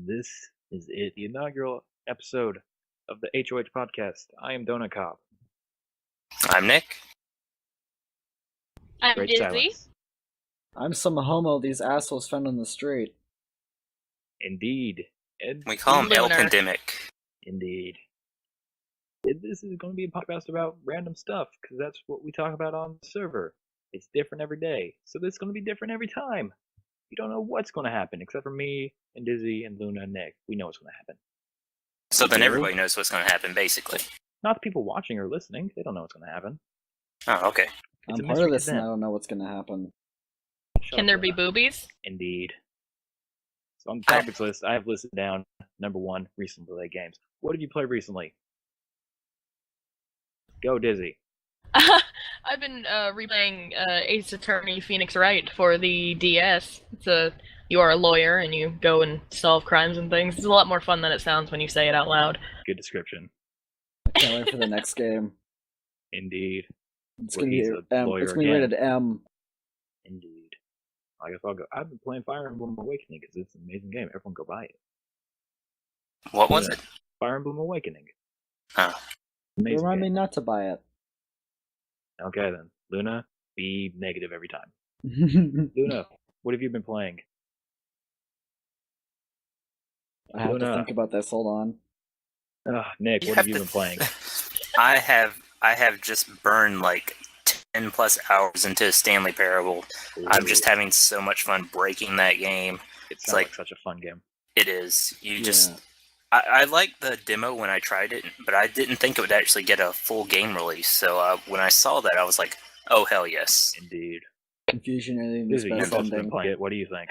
This is it, the inaugural episode of the HoH Podcast. I am Donut Cop. I'm Nick. I'm Great Dizzy. silence. I'm some homo these assholes found on the street. Indeed. We call him El Lunar. Pandemic. Indeed. This is going to be a podcast about random stuff, because that's what we talk about on the server. It's different every day, so this is going to be different every time. You don't know what's going to happen, except for me and Dizzy and Luna and Nick. We know what's going to happen. So then You? everybody knows what's going to happen, basically. Not the people watching or listening. They don't know what's going to happen. Oh, okay. It's a I'm part mystery of to this and I them. don't know what's gonna happen. Shut Can up, there be Luna. boobies? Indeed. So on the topics list, I have listed down number 1, recently played games. What have you played recently? Go, Dizzy. I've been replaying Ace Attorney Phoenix Wright for the DS. You are a lawyer and you go and solve crimes and things. It's a lot more fun than it sounds when you say it out loud. Good description. I can't wait for the next game. Indeed. It's Well, gonna be he's a lawyer it's gonna be again. rated M. Indeed. I guess I'll go. I've been playing Fire Emblem Awakening because it's an amazing game. Everyone go buy it. What was Yeah. it? Fire Emblem Awakening. Oh. Amazing Remind me game. not to buy it. Okay then. Luna, be negative every time. I Luna, what have you been playing? have to Luna. think about this. Hold on. Nick, You what have you to been playing? I have just burned like 10 plus hours into Stanley Parable. I'm just Ooh, having so much fun breaking that game. It sounds it's like like- such a fun game. It is. You just... Yeah. I liked the demo when I tried it, but I didn't think it would actually get a full game release. So when I saw that, I was like, oh, hell yes. Indeed. Confusion ending is Dizzy, best you've also been ending. playing it. What do you think?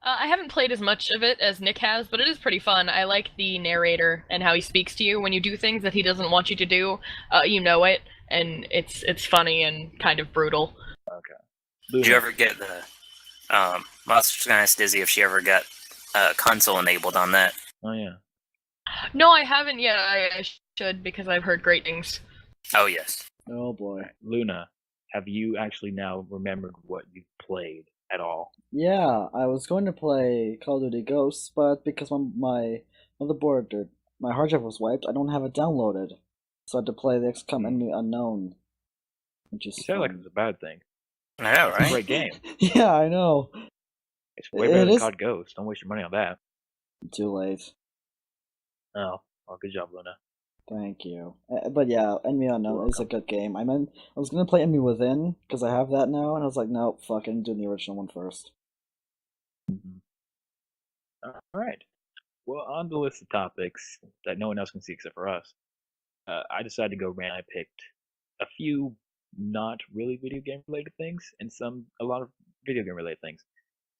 I haven't played as much of it as Nick has, but it is pretty fun. I like the narrator and how he speaks to you when you do things that he doesn't want you to do. You know it, and it's funny and kind of brutal. Did you ever get the... I was just going to ask Dizzy if she ever got console enabled on that. Oh yeah. No, I haven't yet. I should because I've heard great things. Oh, yes. Oh boy. Alright, Luna, have you actually now remembered what you've played at all? Yeah, I was going to play Call of Duty Ghosts, but because my motherboard or my hard drive was wiped, I don't have it downloaded. So I had to play the XCOM Enemy Unknown, which is You sound like fun. it's a bad thing. I know, It's a right? great game. Yeah, I know. It's way It better than is- COD Ghost. Don't waste your money on that. Too late. Oh, well, good job, Luna. Thank you. But yeah, Enemy Unknown is a good game. I was gonna play Enemy Within because I have that now, and I was like, no, fuck, I'm doing the original one first. All right. Well, on the list of topics that no one else can see except for us, I decided to go random. I picked a few not really video game related things and a lot of video game related things.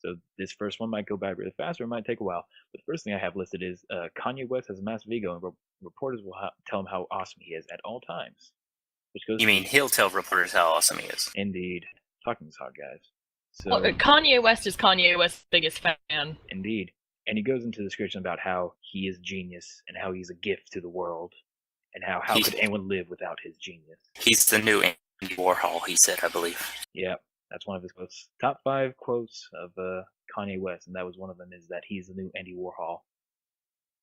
So this first one might go by really fast or it might take a while. But the first thing I have listed is Kanye West has a massive ego and reporters will tell him how awesome he is at all times. Which goes You mean he'll tell reporters how awesome he is? Indeed. Talking is hard, guys. So Well, Kanye West is Kanye West's biggest fan. indeed. And he goes into the description about how he is genius and how he's a gift to the world and how He- could anyone live without his genius. He's the new Andy Warhol, he said, I believe. Yeah, that's one of his quotes. Top 5 quotes of Kanye West, and that was one of them is that he's the new Andy Warhol.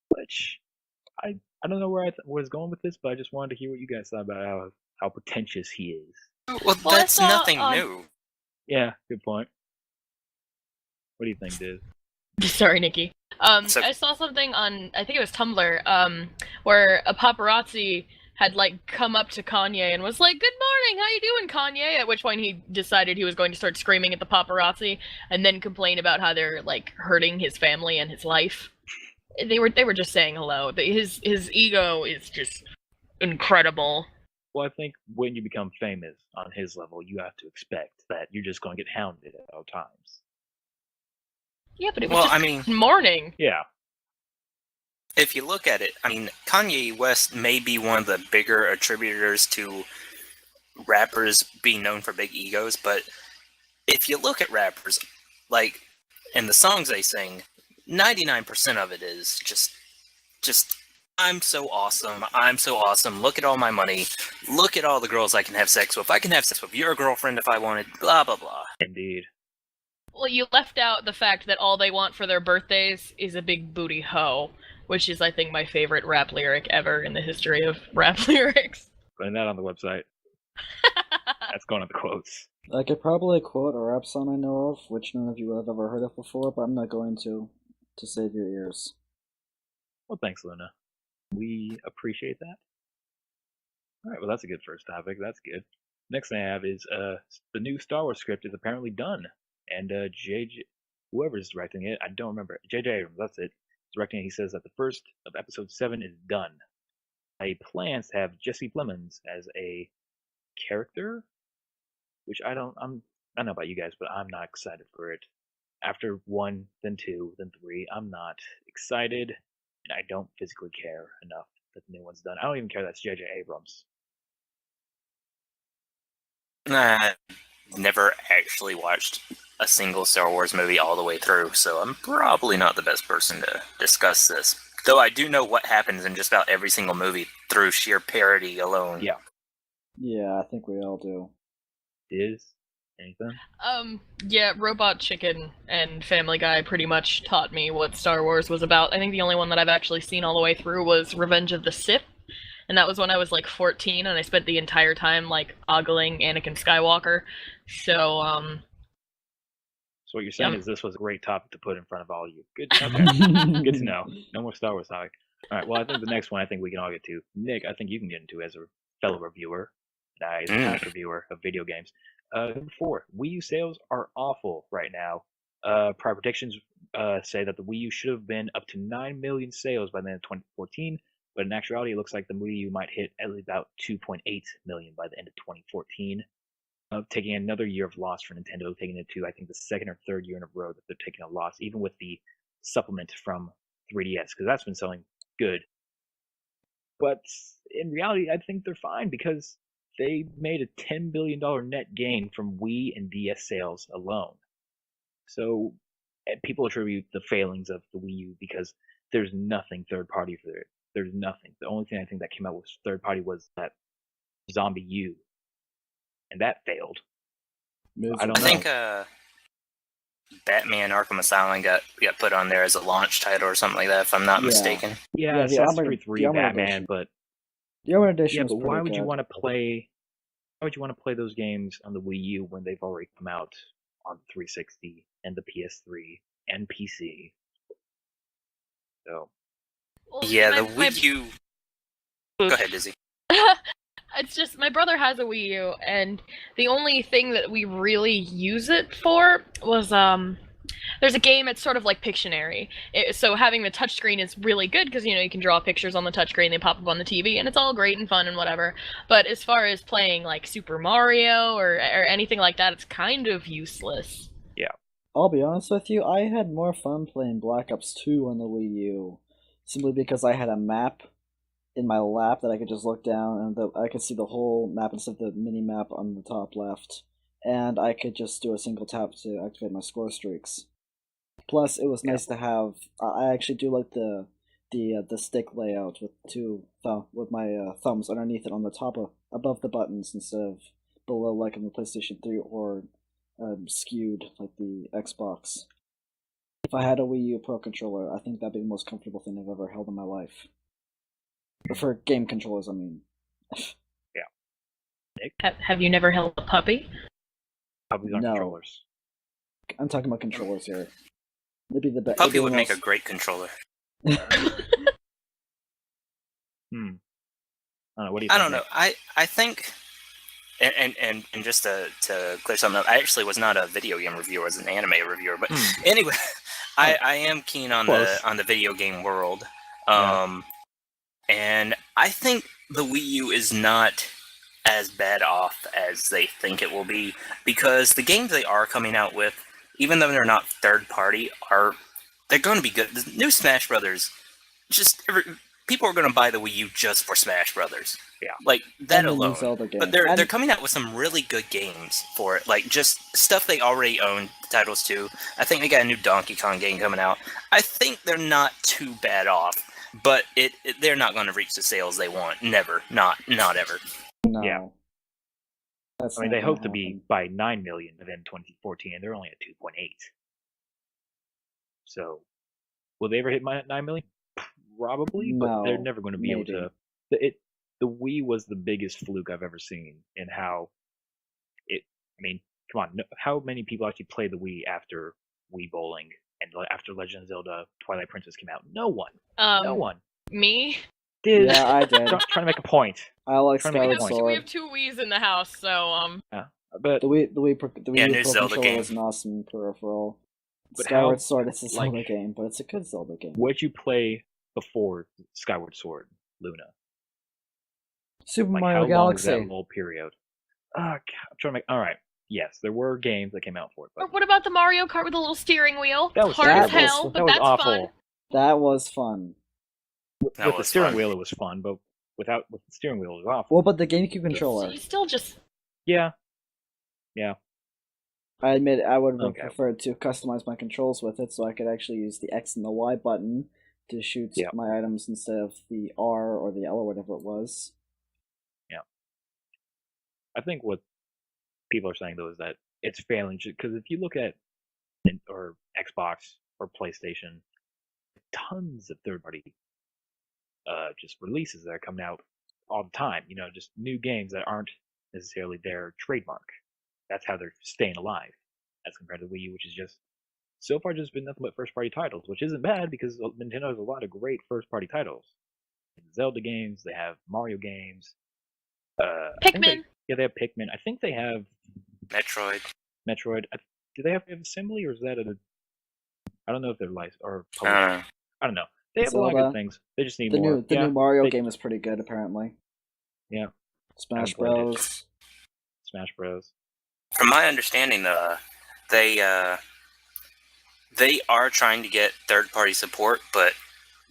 Which I don't know where I was going with this, but I just wanted to hear what you guys thought about how pretentious he is. Well, Well, I that's saw, nothing um, new. Yeah, good point. What do you think, Diz? Sorry, Nikki. So- I saw something on, I think it was Tumblr, where a paparazzi had come up to Kanye and was like, "Good morning, how you doing, Kanye?" At which point he decided he was going to start screaming at the paparazzi and then complain about how they're hurting his family and his life. They were just saying hello. His ego is just incredible. Well, I think when you become famous on his level, you have to expect that you're just going to get hounded at all times. Yeah, but it was Well, just I mean, morning. Yeah, if you look at it, I mean, Kanye West may be one of the bigger attributors to rappers being known for big egos, but if you look at rappers, in the songs they sing, 99% of it is just, I'm so awesome, look at all my money, look at all the girls I can have sex with, I can have sex with your girlfriend if I wanted, blah, blah, blah. indeed. Well, you left out the fact that all they want for their birthdays is a big booty hoe, which is, I think, my favorite rap lyric ever in the history of rap lyrics. Putting that on the website. That's going on the quotes. I could probably quote a rap song I know of, which none of you have ever heard of before, but I'm not going to save your ears. Well, thanks, Luna. We appreciate that. All right, well, that's a good first topic. That's good. Next thing I have is the new Star Wars script is apparently done, and whoever's directing it, I don't remember. J.J. Abrams, that's it. Directing it, he says that the first of Episode 7 is done. He plans to have Jesse Plemons as a character, which I don't know about you guys, but I'm not excited for it. After 1, then 2, then 3, I'm not excited, and I don't physically care enough that the new one's done. I don't even care that's J.J. Abrams. I've never actually watched a single Star Wars movie all the way through, so I'm probably not the best person to discuss this. Though I do know what happens in just about every single movie through sheer parody alone. Yeah. Yeah, I think we all do. Is anything? Yeah, Robot Chicken and Family Guy pretty much taught me what Star Wars was about. I think the only one that I've actually seen all the way through was Revenge of the Sith, and that was when I was like 14, and I spent the entire time like ogling Anakin Skywalker. So, So what you're saying is this was a great topic to put in front of all of you. Good. Okay. Good to know. No more Star Wars talk. All right. Well, I think the next one I think we can all get to. Nick, I think you can get into as a fellow reviewer, and I as a past reviewer of video games. Number 4, Wii U sales are awful right now. Prior predictions say that the Wii U should have been up to 9 million sales by the end of 2014, but in actuality, it looks like the Wii U might hit at least about 2.8 million by the end of 2014. Taking another year of loss for Nintendo, taking it to, I think, the second or third year in a row that they're taking a loss, even with the supplement from 3DS, because that's been selling good. But in reality, I think they're fine because they made a $10 billion net gain from Wii and DS sales alone. So people attribute the failings of the Wii U because there's nothing third-party for it. There's nothing. The only thing I think that came out with third-party was that Zombie U. And that failed. I don't know. I think Batman Arkham Asylum got put on there as a launch title or something like that, if I'm not mistaken. Yeah, the Assassin's Creed 3 Batman, edition. but The Armored Edition was why would pretty you good. want to play? Why would you want to play those games on the Wii U when they've already come out on 360 and the PS3 and PC? So. well, Yeah, the Wii U. Go ahead, Dizzy. It's just my brother has a Wii U, and the only thing that we really use it for was there's a game. It's sort of like Pictionary. So having the touchscreen is really good because you can draw pictures on the touchscreen, they pop up on the TV, and it's all great and fun and whatever. But as far as playing like Super Mario or anything like that, it's kind of useless. Yeah. I'll be honest with you, I had more fun playing Black Ops 2 on the Wii U, simply because I had a map in my lap that I could just look down and I could see the whole map instead of the mini map on the top left, and I could just do a single tap to activate my score streaks. Plus, it was nice to have. I actually do like the stick layout with with my thumbs underneath it on the top above the buttons instead of below like on the PlayStation 3 or skewed like the Xbox. If I had a Wii U Pro controller, I think that'd be the most comfortable thing I've ever held in my life. For game controllers, I mean. Yeah. Nick? Have you never held a puppy? Puppies aren't controllers. I'm talking about controllers here. It'd be the best. Puppy would make a great controller. I don't know. What do you think? I don't know. I think, and just to clear something up, I actually was not a video game reviewer, I was an anime reviewer. But anyway, I am keen on the video game world. And I think the Wii U is not as bad off as they think it will be, because the games they are coming out with, even though they're not third party, they're going to be good. The new Smash Brothers, people are going to buy the Wii U just for Smash Brothers. Yeah, like that alone. But they're coming out with some really good games for it, like just stuff they already own titles to. I think they got a new Donkey Kong game coming out. I think they're not too bad off. But they're not going to reach the sales they want. Never. Not ever. No. Yeah. I mean, they hope to be by 9 million within 2014, and they're only at 2.8. So, will they ever hit 9 million? Probably, but they're No, never going to be able maybe. to. The Wii was the biggest fluke I've ever seen in how it. I mean, come on, how many people actually played the Wii after Wii Bowling and after Legend of Zelda Twilight Princess came out? No one. No one. Me? Did. Yeah, I did. Trying to make a point. I like Trying to make a Skyward point. We Sword. have 2 Wiis in the house, so But The Wii Yeah, U new Pro Zelda Controller game. is an awesome peripheral. But Skyward how, Sword is a like- Zelda game, but it's a good Zelda game. what'd you play before Skyward Sword, Luna? Super Like, Mario how long was that Galaxy. little period? God, I'm trying to make. All right. Yes, there were games that came out for it, Or but what about the Mario Kart with a little steering wheel? That It's was hard as terrible. hell, That but was that's awful. fun. That was fun. That with the was steering fun. wheel, it was fun, but with the steering wheel, it was awful. Well, but the GameCube controller. You still just Yeah. I admit I would have Okay. preferred to customize my controls with it so I could actually use the X and the Y button to shoot Yeah. my items instead of the R or the L or whatever it was. I think what people are saying though is that it's failing because if you look at or Xbox or PlayStation, tons of third-party just releases that are coming out all the time. You know, just new games that aren't necessarily their trademark. That's how they're staying alive, as compared to Wii U, which is just so far just been nothing but first-party titles, which isn't bad because Nintendo has a lot of great first-party titles. Zelda games, they have Mario games. I think Pikmin. they have Pikmin. I think they have Metroid. Metroid. Do they have Assembly, or is that I don't know if they're licensed or I don't published. know. I don't know. They have a lot of Zelda. good things. They just need The more. new Mario they- game is pretty good apparently. Yeah. Smash haven't played it. Bros. Smash Bros. From my understanding, they are trying to get third-party support, but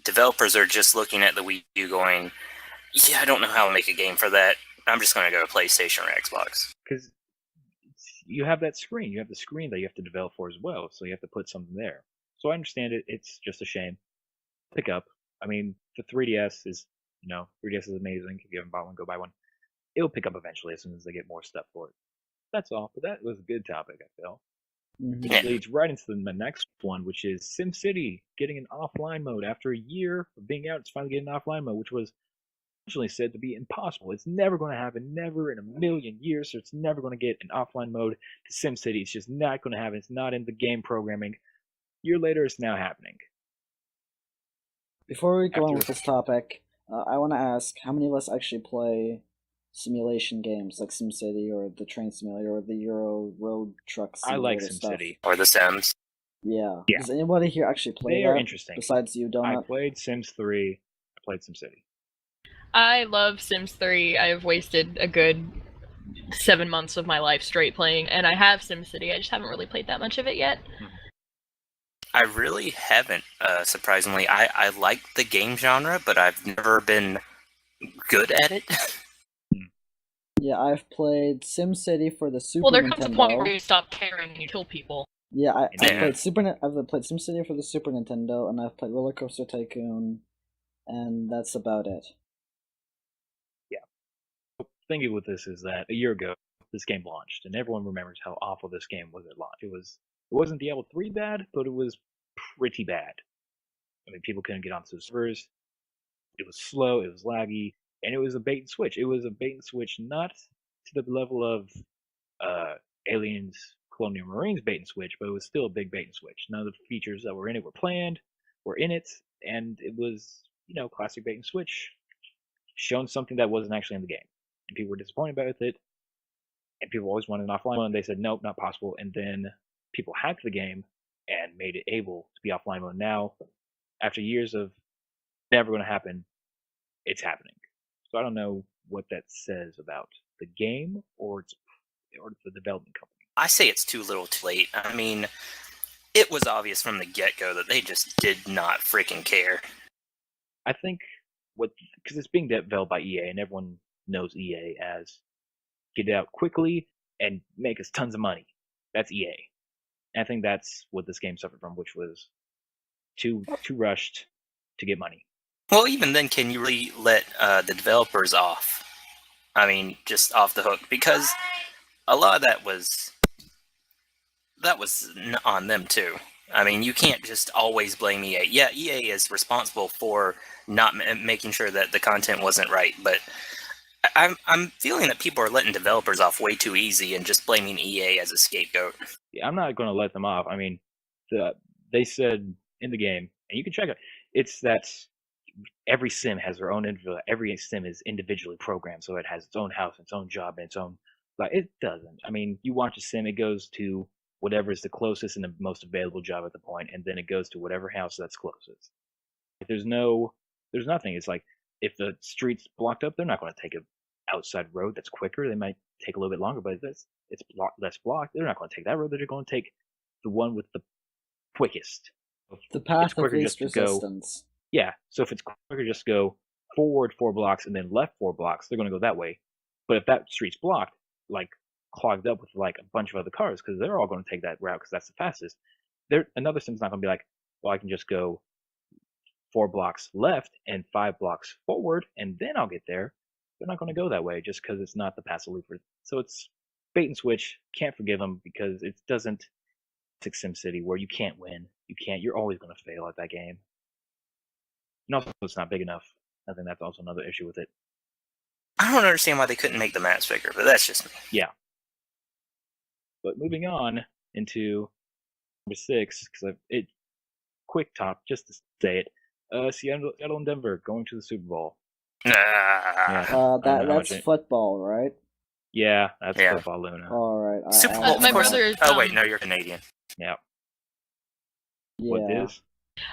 developers are just looking at the Wii U going, yeah, I don't know how to make a game for that. I'm just going to go to PlayStation or Xbox. Because you have that screen. You have the screen that you have to develop for as well. So you have to put something there. So I understand it. It's just a shame. Pick up. I mean, the 3DS is, 3DS is amazing. If you haven't bought one, go buy one. It'll pick up eventually as soon as they get more stuff for it. That's all. But that was a good topic, I feel. Mhm. Which leads right into the next one, which is SimCity getting an offline mode. After a year of being out, it's finally getting an offline mode, which was originally said to be impossible. It's never going to happen, never in a million years, so it's never going to get an offline mode to SimCity. It's just not going to happen. It's not in the game programming. A year later, it's now happening. Before we go on After- with this topic, I want to ask how many of us actually play simulation games like SimCity or the Train Simulator or the Euro Road Truck I like Simulator stuff? SimCity. Or The Sims. Yeah. Yeah. Does anybody here actually play They that are interesting. besides you, I Donut? played Sims 3. I played SimCity. I love Sims 3. I've wasted a good 7 months of my life straight playing, and I have SimCity. I just haven't really played that much of it yet. I really haven't, surprisingly. I like the game genre, but I've never been good at it. Yeah, I've played SimCity for the Super Well, there Nintendo. comes a point where you stop caring and you kill people. Yeah, I've Yeah. played I've played SimCity for the Super Nintendo, and I've played Roller Coaster Tycoon, and that's about it. Thinking with this is that a year ago, this game launched, and everyone remembers how awful this game was at launch. It wasn't Diablo 3 bad, but it was pretty bad. I mean, people couldn't get onto the servers. It was slow, it was laggy, and it was a bait and switch. It was a bait and switch not to the level of Aliens, Colonial Marines bait and switch, but it was still a big bait and switch. None of the features that were in it were planned, were in it, and it was, classic bait and switch, shown something that wasn't actually in the game. And people were disappointed about it, and people always wanted an offline mode, and they said, nope, not possible. And then people hacked the game and made it able to be offline mode. Now, after years of never going to happen, it's happening. So I don't know what that says about the game or the development company. I say it's too little too late. I mean, it was obvious from the get-go that they just did not freaking care. I think because it's being developed by EA, and everyone knows EA as get it out quickly and make us tons of money. That's EA. And I think that's what this game suffered from, which was too rushed to get money. Well, even then, can you really let the developers off? I mean, just off the hook, because a lot of that was on them too. I mean, you can't just always blame EA. Yeah, EA is responsible for not making sure that the content wasn't right, but I'm feeling that people are letting developers off way too easy and just blaming EA as a scapegoat. Yeah, I'm not going to let them off. I mean, they said in the game, and you can check it. It's that every sim has their own individual. Every sim is individually programmed, so it has its own house, its own job, and its own. Like it doesn't. I mean, you watch a sim, it goes to whatever is the closest and the most available job at the point, and then it goes to whatever house that's closest. There's nothing. It's like if the street's blocked up, they're not going to take an outside road that's quicker. They might take a little bit longer, but it's less blocked. They're not going to take that road. They're going to take the one with the quickest. The path of least resistance. Yeah, so if it's quicker, just go forward 4 blocks and then left 4 blocks. They're going to go that way. But if that street's blocked, like clogged up with like a bunch of other cars, because they're all going to take that route because that's the fastest. Another sim's not going to be like, well, I can just go 4 blocks left and 5 blocks forward, and then I'll get there. They're not going to go that way just because it's not the path of least. So it's bait and switch. Can't forgive them because it doesn't. It's SimCity where you can't win. You're always going to fail at that game. And also, it's not big enough. I think that's also another issue with it. I don't understand why they couldn't make the maps bigger, but that's just me. Yeah. But moving on into number 6, because quick top, just to say it. Seattle and Denver going to the Super Bowl. That's football, right? Yeah, that's football, Luna. All right. Super Bowl. My brother is. Oh wait, no, you're Canadian. Yeah. Yeah. What is?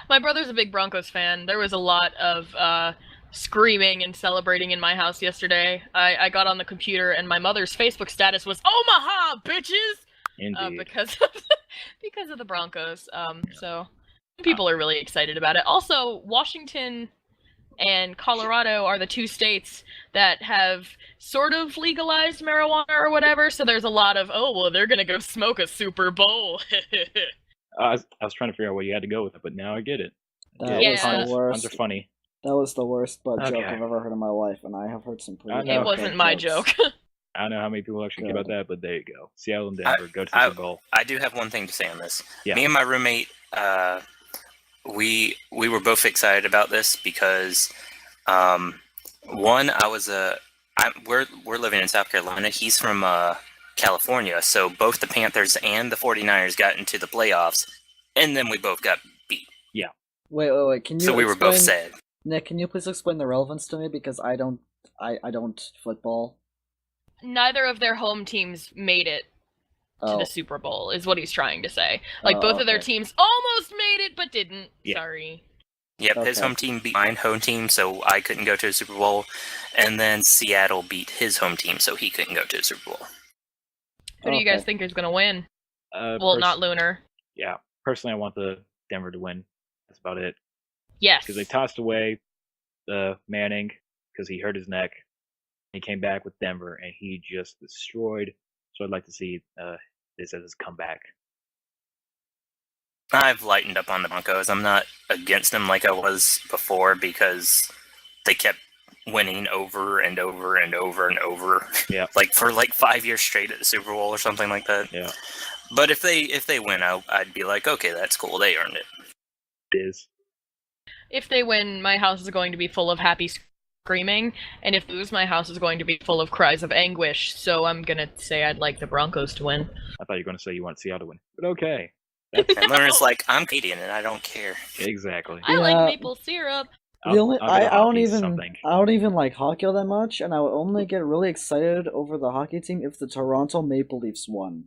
My brother's a big Broncos fan. There was a lot of screaming and celebrating in my house yesterday. I got on the computer and my mother's Facebook status was Omaha, bitches! Indeed. Because of the Broncos. So people are really excited about it. Also, Washington and Colorado are the 2 states that have sort of legalized marijuana or whatever, so there's a lot of, they're gonna go smoke a Super Bowl. I was trying to figure out where you had to go with it, but now I get it. That was the worst. Puns are funny. That was the worst butt joke I've ever heard in my life, and I have heard some pretty. It wasn't my joke. I don't know how many people actually care about that, but there you go. Seattle and Denver go to the Super Bowl. I do have one thing to say on this. Yeah. Me and my roommate, we were both excited about this because, one, we're living in South Carolina. He's from California, so both the Panthers and the 49ers got into the playoffs, and then we both got beat. Yeah. Wait. Can you? So we were both sad. Nick, can you please explain the relevance to me because I don't football. Neither of their home teams made it to the Super Bowl, is what he's trying to say. Like, both of their teams almost made it, but didn't. Yeah. Sorry. Yep, his home team beat my home team, so I couldn't go to a Super Bowl. And then Seattle beat his home team, so he couldn't go to a Super Bowl. Who do you guys think is going to win? Not Lunar. Yeah. Personally, I want the Denver to win. That's about it. Yes. Because they tossed away the Manning because he hurt his neck. He came back with Denver, and he just destroyed. So I'd like to see this as his comeback. I've lightened up on the Broncos. I'm not against them like I was before because they kept winning over and over and over and over. Yeah. Like for 5 years straight at the Super Bowl or something like that. Yeah. But if they win, I'd be like, okay, that's cool. They earned it. It is. If they win, my house is going to be full of happy screaming, and if they lose, my house is going to be full of cries of anguish. So I'm gonna say I'd like the Broncos to win. I thought you were going to say you want Seattle to win, but okay. And Leonard's like, I'm Canadian and I don't care. Exactly. I like maple syrup. I don't even like hockey all that much, and I would only get really excited over the hockey team if the Toronto Maple Leafs won.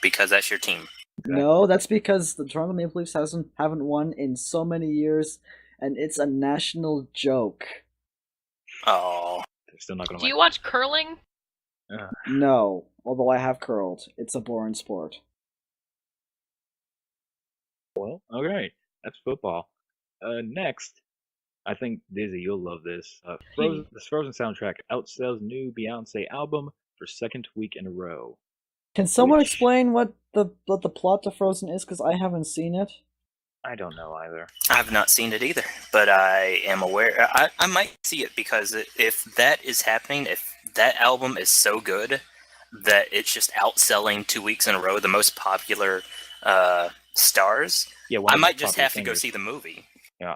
Because that's your team. Okay. No, that's because the Toronto Maple Leafs haven't won in so many years, and it's a national joke. Oh. They're still not going to Do you watch curling? No, although I have curled. It's a boring sport. Well, alright. That's football. Next, I think, Dizzy, you'll love this. This Frozen soundtrack outsells new Beyonce album for second week in a row. Can someone explain what the plot to Frozen is? Because I haven't seen it. I don't know either. I've not seen it either, but I am aware. I might see it because if that is happening, if that album is so good that it's just outselling 2 weeks in a row the most popular stars, Yeah, one I of the might most just popular have to go singers. see the movie. Yeah.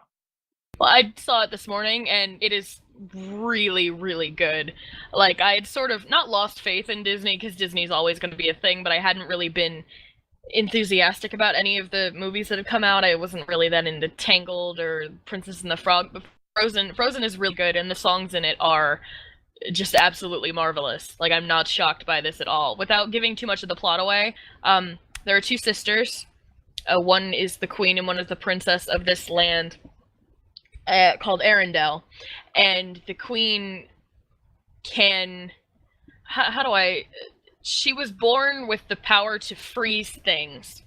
Well, I saw it this morning, and it is really, really good. Like, I had sort of not lost faith in Disney, because Disney's always going to be a thing, but I hadn't really been enthusiastic about any of the movies that have come out. I wasn't really that into Tangled or Princess and the Frog, but Frozen is really good, and the songs in it are just absolutely marvelous. Like, I'm not shocked by this at all. Without giving too much of the plot away, there are two sisters. One is the queen and one is the princess of this land called Arendelle. And the queen can... How do I... She was born with the power to freeze things.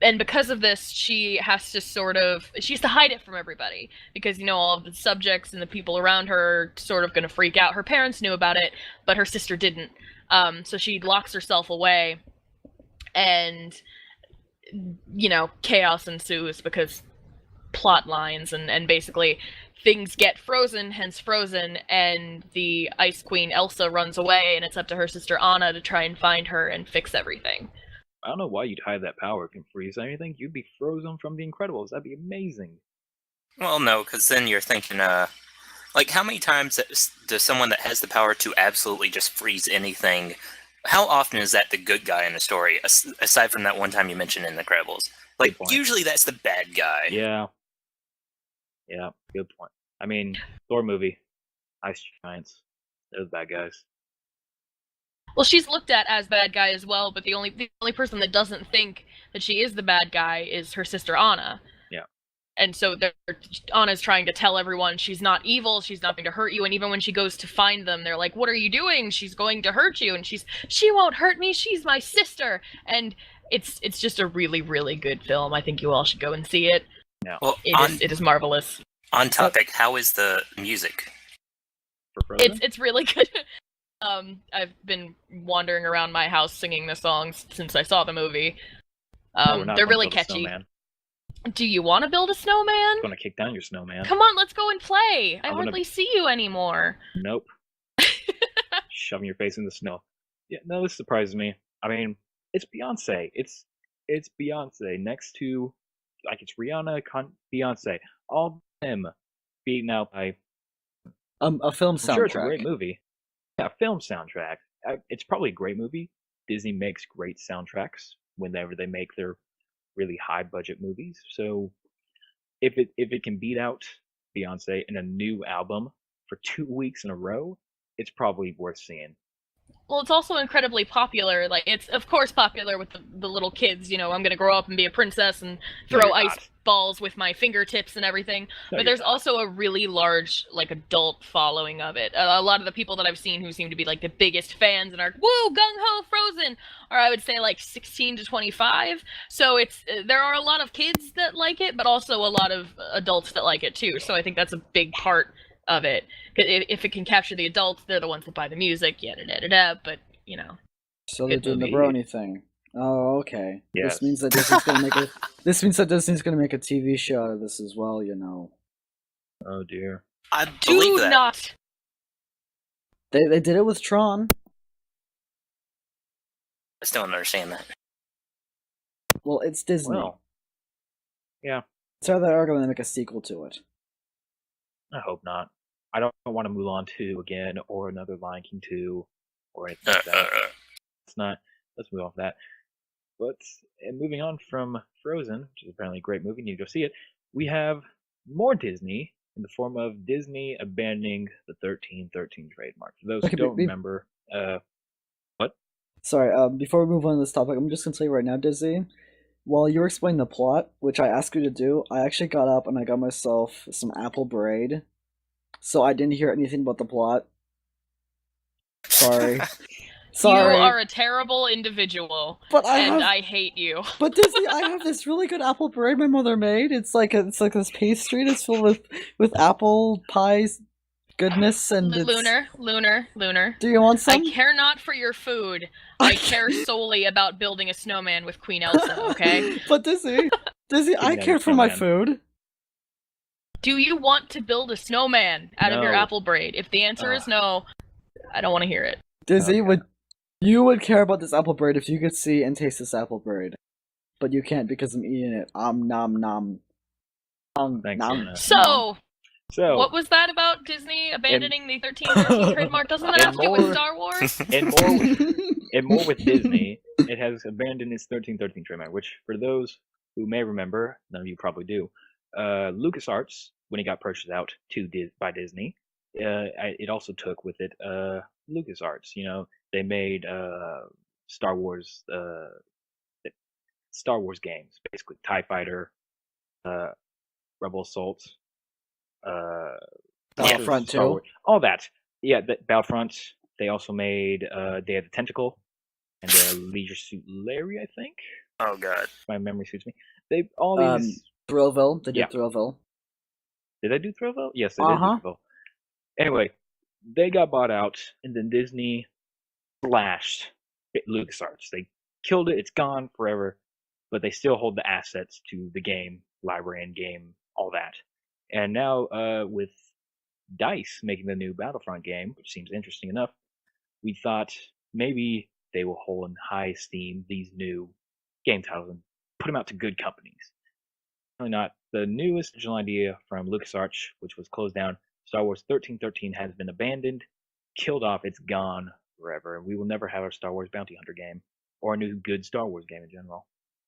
And because of this, she has to she has to hide it from everybody. Because, all of the subjects and the people around her are sort of going to freak out. Her parents knew about it, but her sister didn't. So she locks herself away. And, chaos ensues because plot lines and basically things get frozen, hence Frozen, and the Ice Queen Elsa runs away, and it's up to her sister Anna to try and find her and fix everything. I don't know why you'd hide that power. It can freeze anything. You'd be frozen from The Incredibles. That'd be amazing. Well, no, because then you're thinking, like, how many times does someone that has the power to absolutely just freeze anything, how often is that the good guy in a story, aside from that one time you mentioned in The Incredibles? Like, usually that's the bad guy. Yeah. Yeah, good point. I mean, Thor movie, Ice Giants, those bad guys. Well, she's looked at as bad guy as well, but the only person that doesn't think that she is the bad guy is her sister Anna. Yeah. And so Anna's trying to tell everyone she's not evil, she's not going to hurt you, and even when she goes to find them, they're like, "What are you doing? She's going to hurt you." And she won't hurt me, she's my sister. And it's just a really, really good film. I think you all should go and see it. Yeah. Well, it is marvelous. On topic, how is the music? For Frozen? It's really good. I've been wandering around my house singing the songs since I saw the movie. They're really catchy. Do you want to build a snowman? I'm gonna kick down your snowman. Come on, let's go and play. I hardly see you anymore. Nope. Shoving your face in the snow. Yeah, no, this surprises me. I mean, it's Beyonce. It's Beyonce next to, like, it's Rihanna, Beyonce, all them beaten out by a film soundtrack. I'm sure it's a great movie. Yeah, film soundtrack. It's probably a great movie. Disney makes great soundtracks whenever they make their really high budget movies. So if it can beat out Beyonce in a new album for 2 weeks in a row, it's probably worth seeing. Well, it's also incredibly popular. Like, it's of course popular with the little kids. I'm gonna grow up and be a princess and throw ice balls with my fingertips and everything. No, but there's also a really large, like, adult following of it. A lot of the people that I've seen who seem to be, like, the biggest fans and are, woo, gung-ho, Frozen, are, I would say, like, 16 to 25. So there are a lot of kids that like it, but also a lot of adults that like it, too. So I think that's a big part of it. If it can capture the adults, they're the ones that buy the music, but, So they're doing the brony thing. Oh, okay. Yes. This means that Disney's gonna make a TV show out of this as well, Oh dear. I Do believe that. not. They did it with Tron. I still don't understand that. Well, it's Disney. Well, yeah. So they are gonna make a sequel to it. I hope not. I don't want a Mulan 2 again, or another Lion King 2, or anything like that. It's not. Let's move on from that. But moving on from Frozen, which is apparently a great movie, you need to go see it, we have more Disney in the form of Disney abandoning the 1313 trademark. For those who don't remember, what? Sorry, before we move on to this topic, I'm just gonna tell you right now, Disney, while you were explaining the plot, which I asked you to do, I actually got up and I got myself some apple braid, so I didn't hear anything about the plot. Sorry. Sorry. You are a terrible individual, I hate you. But Disney, I have this really good apple braid my mother made. It's like this pastry that's filled with apple pies goodness and Lunar. Do you want some? I care not for your food. I care solely about building a snowman with Queen Elsa, okay? But Disney, I care for my food. Do you want to build a snowman out of your apple braid? If the answer is no, I don't want to hear it. Disney, you would care about this apple braid if you could see and taste this apple braid. but you can't because I'm eating it. Nom nom. Thanks, nom. Anna. So, what was that about Disney abandoning the 1313 trademark? Doesn't that have to do with Star Wars? And more with Disney, it has abandoned its 1313 trademark, which, for those who may remember, none of you probably do, LucasArts, when it got purchased out by Disney, it also took with it LucasArts. You know, they made Star Wars games, basically TIE Fighter, Rebel Assault, Battlefront 2. All that. Yeah, Battlefront. They also made Day of the Tentacle and Leisure Suit Larry, I think. Oh god, if my memory suits me. They all these Thrillville. They did Thrillville. Did I do Thrillville? Yes, they did do Thrillville. Anyway, they got bought out, and then Disney slashed LucasArts. They killed it. It's gone forever, but they still hold the assets to the game library and game, all that. And now, with DICE making the new Battlefront game, which seems interesting enough, we thought maybe they will hold in high esteem these new game titles and put them out to good companies. Really not. The newest original idea from LucasArts, which was closed down, Star Wars 1313 has been abandoned, killed off, it's gone forever. We will never have a Star Wars Bounty Hunter game, or a new good Star Wars game in general,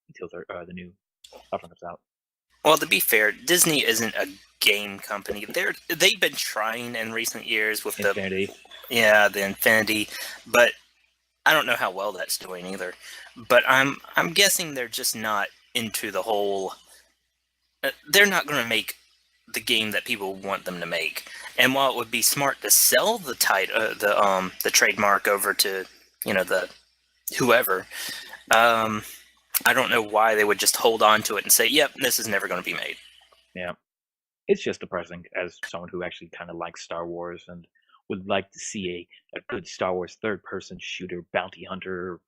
until the new Battlefront comes out. Well, to be fair, Disney isn't a game company. They've been trying in recent years with Infinity. the Infinity, but I don't know how well that's doing either. But I'm guessing they're just not into the whole. They're not going to make the game that people want them to make. And while it would be smart to sell the the trademark over to the whoever, I don't know why they would just hold on to it and say, "Yep, this is never going to be made." Yeah, it's just depressing as someone who actually kind of likes Star Wars and would like to see a good Star Wars third-person shooter, bounty hunter,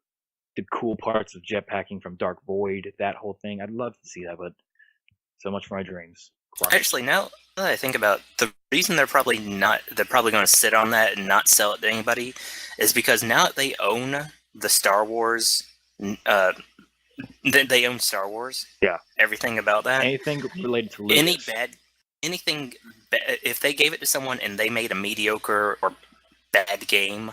the cool parts of jetpacking from Dark Void, that whole thing. I'd love to see that, but so much for my dreams. Actually, now that I think about the reason they're probably going to sit on that and not sell it to anybody is because now that they own the Star Wars, they own Star Wars. Yeah. Everything about that. Anything related to Lucas. Anything, if they gave it to someone and they made a mediocre or bad game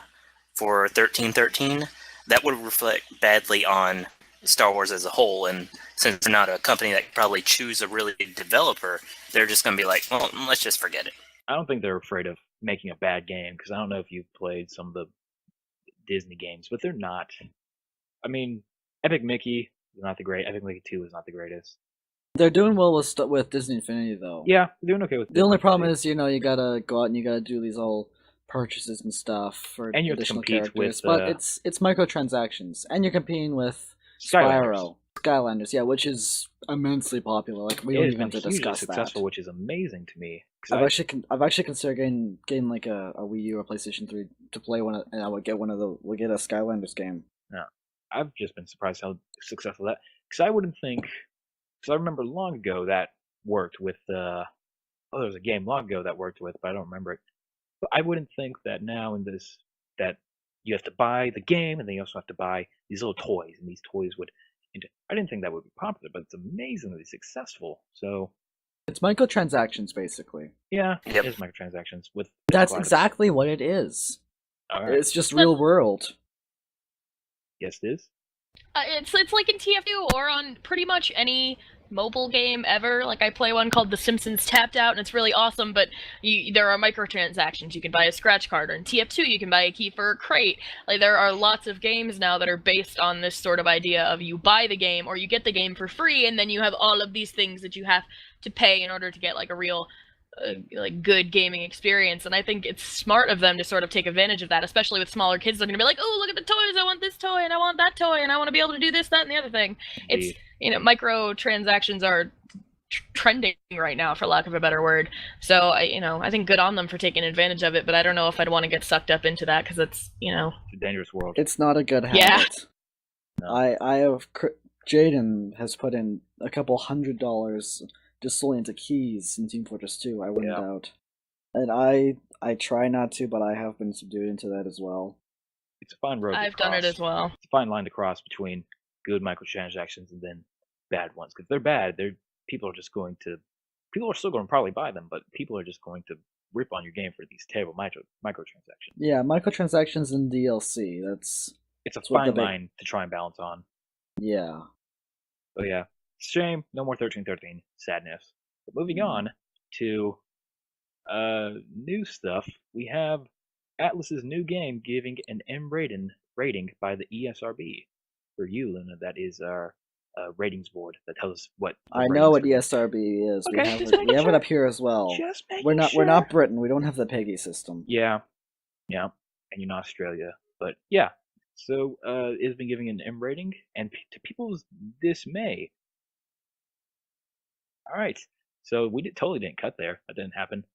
for 1313, that would reflect badly on Star Wars as a whole. And since they're not a company that could probably choose a really good developer, they're just going to be like, well, let's just forget it. I don't think they're afraid of making a bad game, because I don't know if you've played some of the Disney games, but they're not. I mean, Epic Mickey is not the great. Epic Mickey 2 is not the greatest. They're doing well with Disney Infinity, though. Yeah, they're doing okay with. The only problem is, you gotta go out and you gotta do these all purchases and stuff for and you have to additional compete characters. with, but it's microtransactions, and you're competing with Skylanders, yeah, which is immensely popular. Like we don't even have to discuss successful, which is amazing to me. I've actually considered getting like a Wii U or PlayStation 3 to play one, and I would get we'll get a Skylanders game. Yeah, I've just been surprised how successful that. Because I wouldn't think. Because I remember long ago that worked with. There was a game long ago that worked with, but I don't remember it. But I wouldn't think that now in this that you have to buy the game, and then you also have to buy these little toys, and these toys would. I didn't think that would be popular, but it's amazingly successful. So it's microtransactions, basically. Yeah, it is microtransactions with. That's exactly what it is. All right. It's just real world. Yes, it is. It's like in TF2 or on pretty much any mobile game ever. Like I play one called The Simpsons Tapped Out, and it's really awesome, but there are microtransactions. You can buy a scratch card, or in TF2 you can buy a key for a crate. Like there are lots of games now that are based on this sort of idea of you buy the game or you get the game for free, and then you have all of these things that you have to pay in order to get like a real like good gaming experience. And I think it's smart of them to sort of take advantage of that, especially with smaller kids. They're gonna be like, oh, look at the toys, I want this toy and I want that toy and I want to be able to do this, that, and the other thing. It's microtransactions are trending right now, for lack of a better word. So I think good on them for taking advantage of it, but I don't know if I'd want to get sucked up into that, because it's it's a dangerous world. It's not a good habit. Yeah. No. I have Jaden has put in a couple $100 just solely into keys in Team Fortress 2. I wouldn't doubt. And I try not to, but I have been subdued into that as well. It's a fine road. I've done it as well. It's a fine line to cross between good microtransactions and then bad ones because they're bad. People are still going to probably buy them, but people are just going to rip on your game for these terrible microtransactions. Yeah, microtransactions and DLC. It's a That's what fine the big- line to try and balance on. Yeah. So yeah, shame. No more 1313. Sadness. But moving on to new stuff, we have Atlus's new game giving an M rating by the ESRB. For you, Luna, that is our ratings board that tells us what. the I know what ratings ESRB is. Okay, we just have making it sure. up here as well. Just making We're sure. not Britain. We don't have the PEGI system. Yeah, and you're not Australia, but yeah. So it's been giving an M rating, and to people's dismay. All right, so we totally didn't cut there. That didn't happen.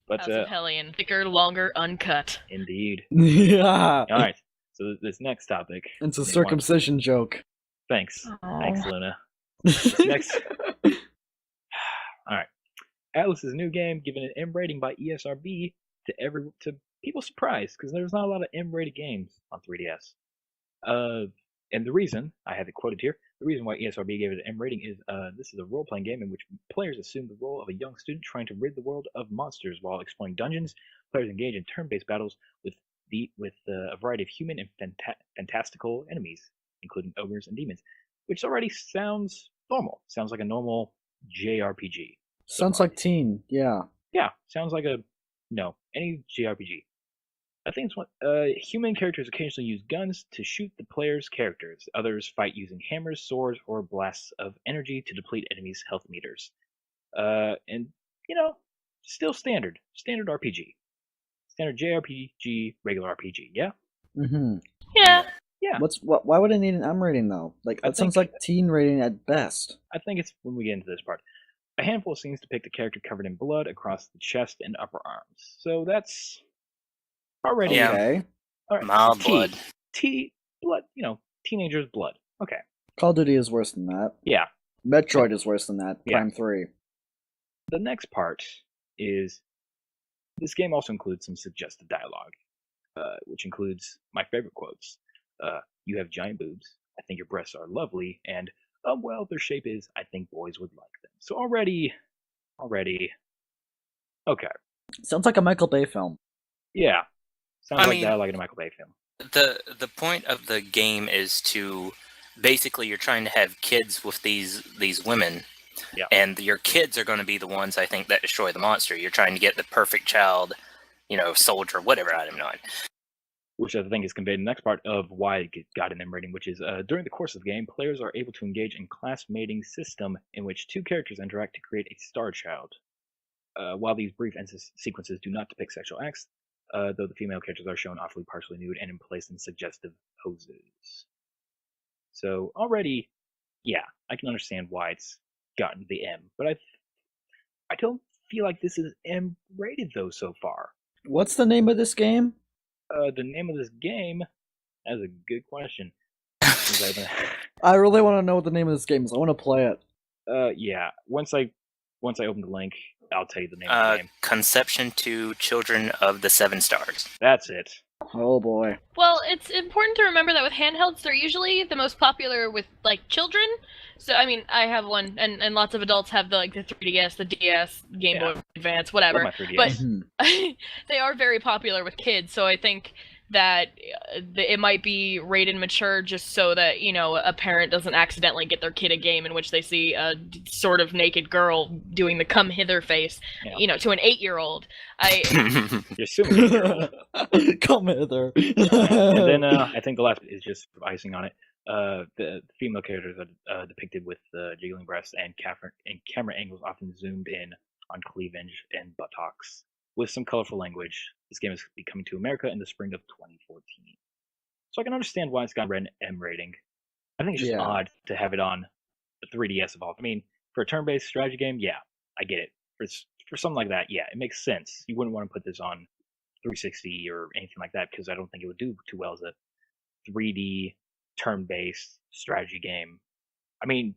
But House of Hellion. Thicker, longer, uncut. indeed. Yeah. All right. So this next topic. It's a they want- circumcision joke. Thanks. Aw. Thanks, Luna. This next. All right. Atlus's new game given an M rating by ESRB to people's surprise because there's not a lot of M rated games on 3DS. And the reason I have it quoted here, the reason why ESRB gave it an M rating is this is a role playing game in which players assume the role of a young student trying to rid the world of monsters while exploring dungeons. Players engage in turn based battles with a variety of human and fantastical enemies, including ogres and demons, which already sounds normal. Sounds like a normal JRPG. Sounds like teen. Yeah. Yeah, sounds like any JRPG. I think it's one. Human characters occasionally use guns to shoot the player's characters. Others fight using hammers, swords, or blasts of energy to deplete enemies' health meters. And still standard RPG, standard JRPG, regular RPG. Yeah. Mm-hmm. Yeah. Yeah. Why would I need an M rating though? Like I that sounds think- like teen rating at best. I think it's when we get into this part. A handful of scenes depict a character covered in blood across the chest and upper arms. So that's already Yeah. Okay. all right. Mild T. blood. Blood. Teenagers' blood. Okay. Call of Duty is worse than that. Yeah. Metroid is worse than that. Yeah. Prime 3. The next part is this game also includes some suggestive dialogue, which includes my favorite quotes. You have giant boobs. I think your breasts are lovely, and well, their shape is. I think boys would like them. So already, okay, Sounds like a Michael Bay film. yeah, sounds I like mean- dialogue in a Michael Bay film. The point of the game is to basically you're trying to have kids with these women, Yeah. and your kids are going to be the ones I think that destroy the monster. You're trying to get the perfect child, soldier, whatever. I don't know. Which I think is conveyed in the next part of why it got an M rating, which is during the course of the game, players are able to engage in class mating system in which two characters interact to create a star child. While these brief sequences do not depict sexual acts, though the female characters are shown awfully partially nude and in place in suggestive poses. So already, yeah, I can understand why it's gotten the M, but I don't feel like this is M rated though so far. What's the name of this game? The name of this game? That's a good question. Is that I really want to know what the name of this game is. I want to play it. yeah. Once I open the link, I'll tell you the name of the game. Conception to Children of the Seven Stars. That's it. Oh boy. Well, it's important to remember that with handhelds, they're usually the most popular with children. So I mean, I have one, and lots of adults have the 3DS, the DS, Game Boy Advance, Love whatever. my 3DS. But Mhm. they are very popular with kids. So I think that it might be rated mature just so that a parent doesn't accidentally get their kid a game in which they see a sort of naked girl doing the come hither face, Yeah. to an 8-year-old. You're assuming girl. Come hither. And then I think the last bit is just icing on it. The female characters are depicted with jiggling breasts and camera angles often zoomed in on cleavage and buttocks with some colorful language. This game is coming to America in the spring of 2014. So I can understand why it's got an M rating. I think it's just Yeah. odd to have it on the 3DS of all. I mean, for a turn-based strategy game, yeah, I get it. For something like that, yeah, it makes sense. You wouldn't want to put this on 360 or anything like that because I don't think it would do too well as a 3D turn-based strategy game. I mean,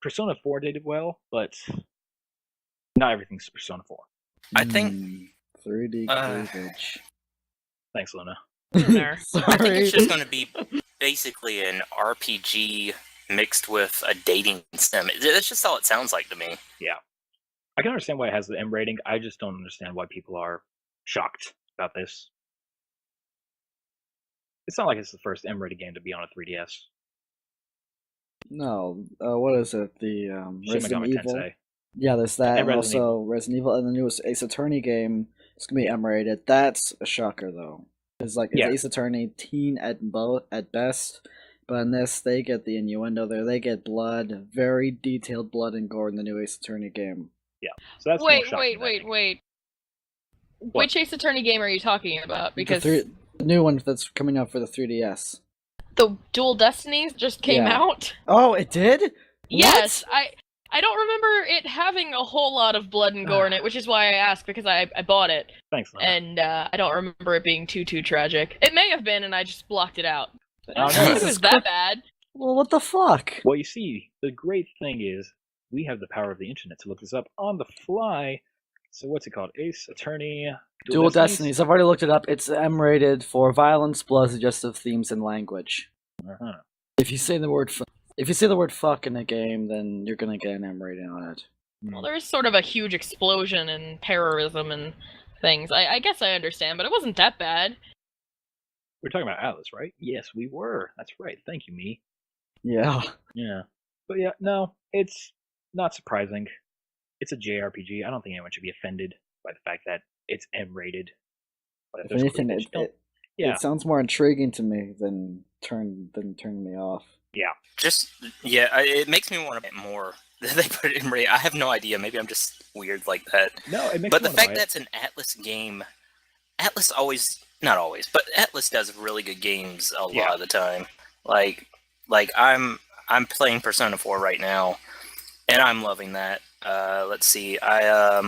Persona 4 did it well, but not everything's Persona 4. I think 3D cleavage. Thanks, Luna. There. Sorry. I think it's just going to be basically an RPG mixed with a dating sim. That's just all it sounds like to me. Yeah. I can understand why it has the M rating. I just don't understand why people are shocked about this. It's not like it's the first M-rated game to be on a 3DS. No, what is it? The Shin Resident Megami Evil. Tensei. Yeah, there's that, And and Resident also Resident Evil, and the newest Ace Attorney game is gonna be M-rated. That's a shocker, though. It's like Yeah. Ace Attorney teen at best, but in this they get the innuendo there. They get blood, very detailed blood and gore in the new Ace Attorney game. So that's more Wait. shocking than anything. Which Ace Attorney game are you talking about? Because The new one that's coming out for the 3DS. the Dual Destinies just came Yeah. out. Oh, it did? Yes, I don't remember it having a whole lot of blood and gore in it, which is why I asked, because I bought it, Thanks, Lana. and I don't remember it being too tragic. It may have been, and I just blocked it out. I Oh, don't no, think this it was is that bad. Well, what the fuck? Well, you see, the great thing is we have the power of the internet to look this up on the fly. So what's it called? Ace Attorney Dual Destinies. I've already looked it up. It's M-rated for violence, blood, suggestive themes, and language. Uh-huh. If you say the word fuck in a game, then you're gonna get an M rating on it. Well, there is sort of a huge explosion and terrorism and things. I guess I understand, but it wasn't that bad. We're talking about Atlas, right? Yes, we were. That's right. Thank you, me. Yeah. Yeah. But yeah, no, it's not surprising. It's a JRPG. I don't think anyone should be offended by the fact that it's M-rated. But If anything, yeah. it sounds more intriguing to me than turning me off. Yeah. It makes me want to get more. They put it in rate. I have no idea. Maybe I'm just weird like that. No, it makes But me the wanna fact buy that it. it's an Atlas game, Atlas always, not always, but Atlas does really good games a lot of the time. Like I'm playing Persona 4 right now, and I'm loving that. Let's see, I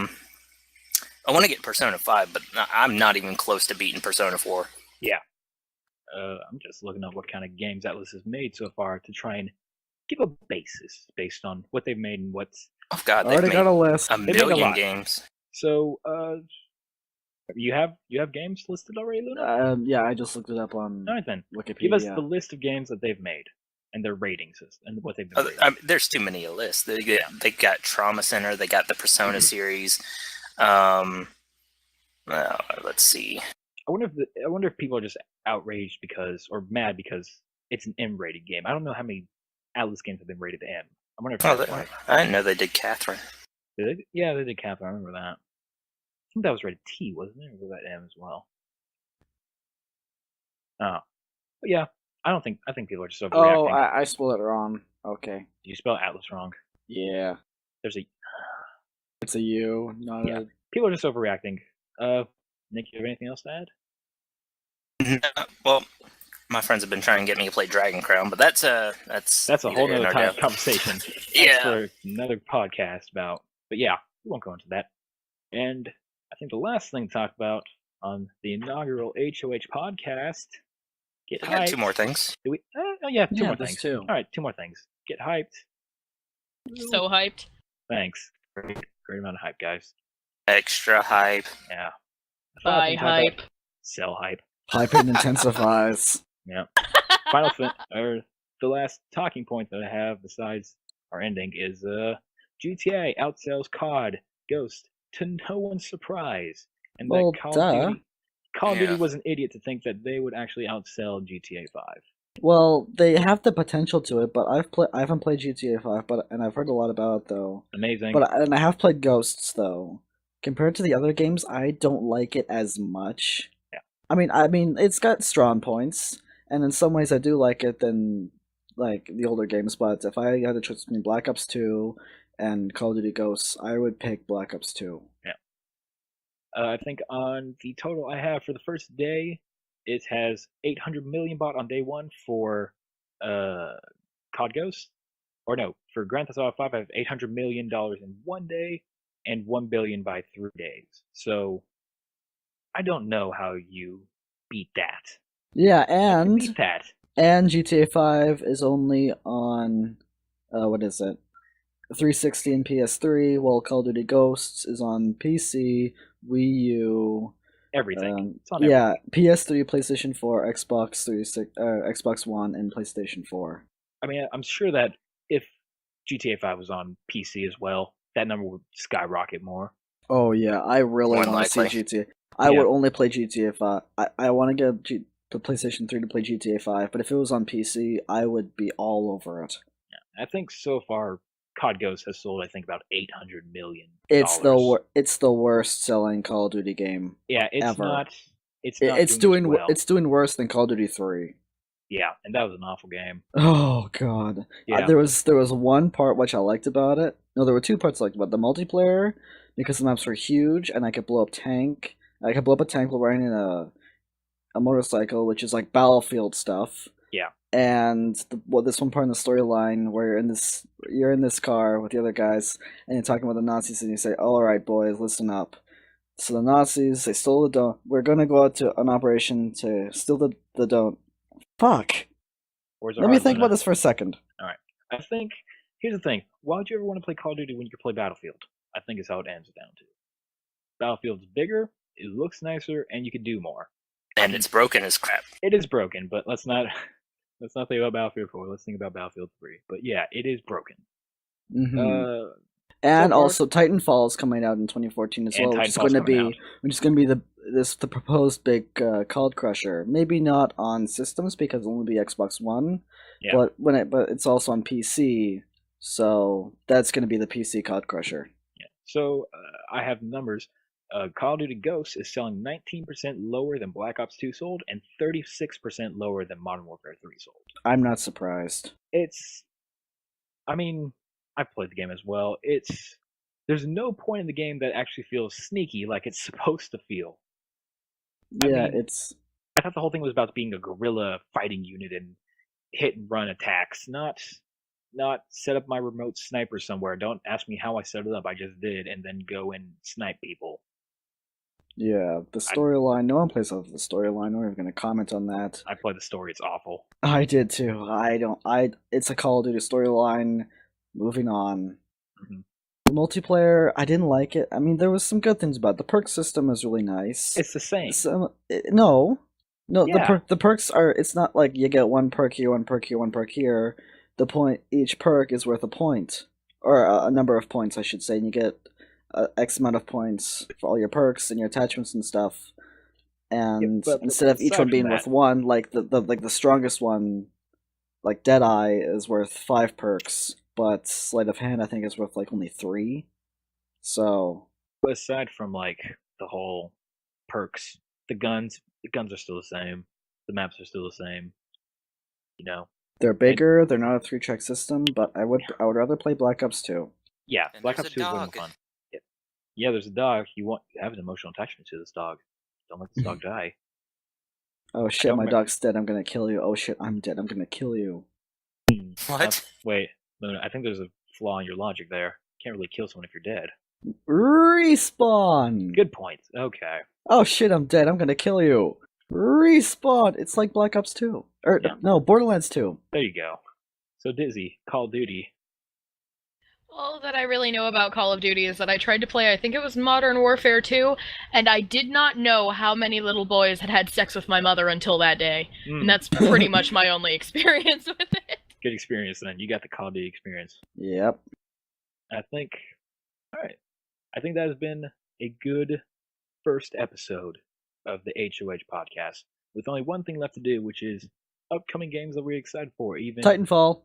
want to get Persona 5, but I'm not even close to beating Persona 4. Yeah. I'm just looking up what kind of games Atlas has made so far to try and give a basis based on what they've made and what's. Oh God, I they've already made got a list. a made a million lot. games. So, you have games listed already, Luna? Yeah, I just looked it up on All right then. Wikipedia. Give us the list of games that they've made and their ratings and what they've been. rated. There's too many to list. They got Trauma Center. They got the Persona series. Let's see. I wonder if people are just outraged or mad because it's an M-rated game. I don't know how many Atlas games have been rated M. I wonder if that's why. I didn't know they did Catherine. Did they? Yeah, they did Catherine. I remember that. I think that was rated T, wasn't it? Or was that M as well? Oh, but yeah, I think people are just overreacting. Oh, I spelled it wrong. Okay. You spell Atlas wrong. Yeah. There's a It's a U, not Yeah. a... people are just overreacting. Nick, you have anything else to add? No, well, my friends have been trying to get me to play Dragon Crown, but that's a whole neither other here nor there. conversation. That's Yeah. for another podcast about. But yeah, we won't go into that. And I think the last thing to talk about on the inaugural HoH podcast. Get We hyped. got two more things. Do we? Yeah, two more there's things. two. All right, two more things. Get hyped. So hyped. Thanks. Great amount of hype, guys. Extra hype. Yeah. Buy hype. Sell hype. Hyping intensifies. Yeah. The last talking point that I have besides our ending is GTA outsells COD Ghost to no one's surprise, and Well, that Call duh. of Duty Yeah. was an idiot to think that they would actually outsell GTA 5. Well, they have the potential to it, but I haven't played GTA 5, and I've heard a lot about it though. Amazing. And I have played Ghosts though. Compared to the other games, I don't like it as much. Yeah. I mean, it's got strong points, and in some ways I do like it than like the older games. But if I had to choose between Black Ops 2 and Call of Duty Ghosts, I would pick Black Ops 2. I think on the total I have for the first day, it has 800 million bought on day one for COD Ghost. Or no, for Grand Theft Auto 5, I have $800 million in one day and 1 billion by 3 days. So I don't know how you beat that. Yeah, How you beat that. and GTA 5 is only on what is it? 360 and PS3, while Call of Duty Ghosts is on PC, Wii U, Everything. It's on yeah, PS3, PlayStation 4, Xbox 360, Xbox One, and PlayStation 4. I mean, I'm sure that if GTA 5 was on PC as well, that number would skyrocket more. Oh yeah, I really More than want to see likely. GTA. I Yeah. would only play GTA 5. I want to get the PlayStation 3 to play GTA 5, but if it was on PC, I would be all over it. I think so far, COD Ghost has sold, I think, about $800 million. It's the worst selling Call of Duty game. Yeah, it's ever. not. It's not doing as well. It's doing worse than Call of Duty 3. Yeah, and that was an awful game. Oh god. Yeah. There was one part which I liked about it. No, there were two parts I liked about it. The multiplayer, because the maps were huge and I could blow up a tank while riding in a motorcycle, which is like Battlefield stuff. Yeah. And this one part in the storyline where you're in this car with the other guys and you're talking about the Nazis and you say, "All right, boys, listen up." So the Nazis, they stole the dome. We're gonna go out to an operation to steal the dome. Fuck. Let me think about this for a second. All right. I think here's the thing. Why would you ever want to play Call of Duty when you can play Battlefield? I think is how it ends down to. Battlefield's bigger, it looks nicer, and you can do more. And it's broken as crap. It is broken, but let's not think about Battlefield 4. Let's think about Battlefield 3. But yeah, it is broken. Mm-hmm. And also Titanfall is coming out in 2014 as well, which is going to be the proposed big COD crusher. Maybe not on systems because it'll only be Xbox One, but it's also on PC, so that's going to be the PC COD crusher. Yeah. So I have numbers. Call of Duty Ghosts is selling 19% lower than Black Ops 2 sold and 36% lower than Modern Warfare 3 sold. I'm not surprised. I've played the game as well. There's no point in the game that actually feels sneaky like it's supposed to feel. Yeah, I thought the whole thing was about being a guerrilla fighting unit and hit and run attacks, not set up my remote sniper somewhere. Don't ask me how I set it up. I just did, and then go and snipe people. Yeah, the storyline. No one plays off the storyline. We're not going to comment on that. I played the story. It's awful. I did too. It's a Call of Duty storyline. Moving on. Mm-hmm. The multiplayer, I didn't like it. I mean, there was some good things about it. The perk system is really nice. It's the same. No. Yeah. The perks are. It's not like you get one perk here, one perk here, one perk here. Each perk is worth a point, or a number of points, I should say, and you get X amount of points for all your perks and your attachments and stuff. And instead of each one being worth one, like the strongest one, like Deadeye, is worth 5 perks. But Sleight of Hand, I think, is worth like only 3. So, but aside from like the whole perks, the guns are still the same. The maps are still the same. You know, they're bigger. They're not a 3-track system, but I would rather play Black Ops 2. Yeah, and Black Ops 2 is way more fun. Yeah, there's a dog. You have an emotional attachment to this dog. Don't let this dog die. Oh shit, my dog's dead. I'm gonna kill you. Oh shit, I'm dead. I'm gonna kill you. What? Wait. No, I think there's a flaw in your logic there. Can't really kill someone if you're dead. Respawn! Good point. Okay. Oh shit, I'm dead. I'm gonna kill you. Respawn! It's like Black Ops 2. No, Borderlands 2. There you go. So Dizzy, Call of Duty. All that I really know about Call of Duty is that I tried to play, I think it was Modern Warfare 2, and I did not know how many little boys had sex with my mother until that day. And that's pretty much my only experience with it. Good experience then. You got the Call of Duty experience. Yep. Alright. I think that has been a good first episode of the HoH podcast, with only one thing left to do, which is upcoming games that we're excited for. Even Titanfall.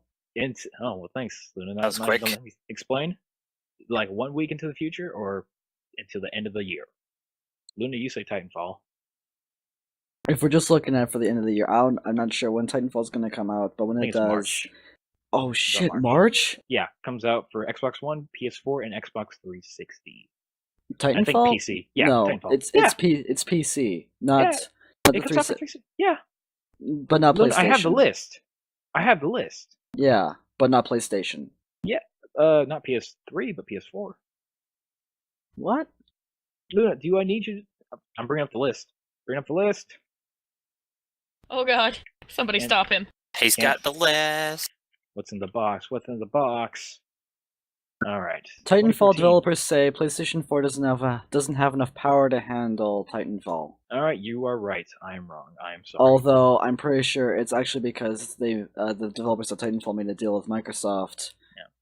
Well, thanks, Luna. That was quick. Let me explain. Like 1 week into the future, or until the end of the year? Luna, you say Titanfall. If we're just looking at it for the end of the year, I'm not sure when Titanfall's going to come out, but when it does... March. Oh shit, March? Yeah, comes out for Xbox One, PS4, and Xbox 360. Titanfall? I think PC. Yeah, no, Titanfall. it's PC, not the it comes out for 360. Yeah. But not Look, PlayStation. I have the list. Yeah, but not PlayStation. Yeah, not PS3, but PS4. What? Luna, do I need you to... I'm bringing up the list. Bring up the list. Oh god. Somebody stop him. He's got the list. What's in the box? What's in the box? All right. Titanfall 2014. developers say PlayStation 4 doesn't have enough power to handle Titanfall. All right, you are right. I am wrong. I am sorry. Although I'm pretty sure it's actually because the developers of Titanfall made a deal with Microsoft,